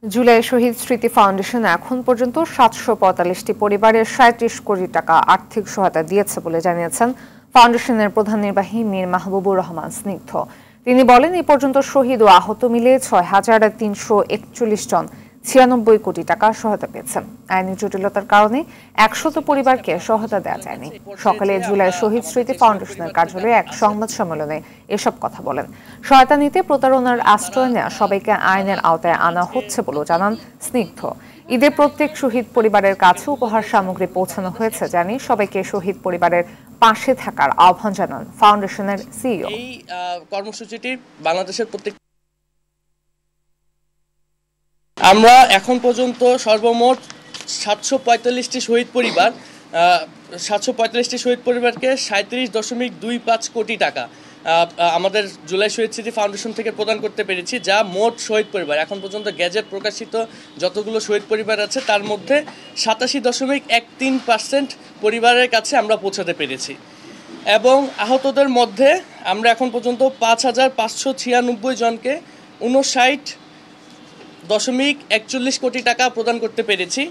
জুলাই শহীদ স্মৃতি ফাউন্ডেশন এখন পর্যন্ত ৭৪৫টি পরিবারের ৩৭ কোটি টাকা আর্থিক সহায়তা দিয়েছে বলে জানিয়েছেন ফাউন্ডেশনের প্রধান নির্বাহী মীর মাহবুবুর রহমান স্নিগ্ধ। তিনি বলেন, এ পর্যন্ত শহীদ ও আহত মিলে ৬,৩৪১ জন ৯৬ কোটি টাকা সহায়তা পেয়েছেন। আইনি জটিলতার কারণে ১০০ পরিবারকে সহায়তা দেওয়া যায়নি। সকালে জুলাই শহীদ স্মৃতি ফাউন্ডেশনের কার্যালয়ে এক সংবাদ সম্মেলনে এসব কথা বলেন। সহায়তা নিতে প্রতারণার আশ্রয় নেওয়া সবাইকে আইনের আওতায় আনা হচ্ছে বলেও জানান স্নিগ্ধ। ঈদে প্রত্যেক শহীদ পরিবারের কাছে উপহার সামগ্রী পৌঁছানো হয়েছে জানিয়ে সবাইকে শহীদ পরিবারের পাশে থাকার আহ্বান জানান ফাউন্ডেশনের সিইও। এই কর্মসূচিটি বাংলাদেশের প্রত্যেক আমরা এখন পর্যন্ত সর্বমোট ৭৪৫টি শহীদ পরিবারকে ৩৭.25 কোটি টাকা আমাদের জুলাই শহীদ স্মৃতি ফাউন্ডেশন থেকে প্রদান করতে পেরেছি, যা মোট শহীদ পরিবার এখন পর্যন্ত গেজেট প্রকাশিত যতগুলো শহীদ পরিবার আছে তার মধ্যে ৮৭.13% পরিবারের কাছে আমরা পৌঁছাতে পেরেছি। এবং আহতদের মধ্যে আমরা এখন পর্যন্ত ৫,৫৯৬ জনকে ৫৯.৪১ কোটি টাকা প্রদান করতে পেরেছি।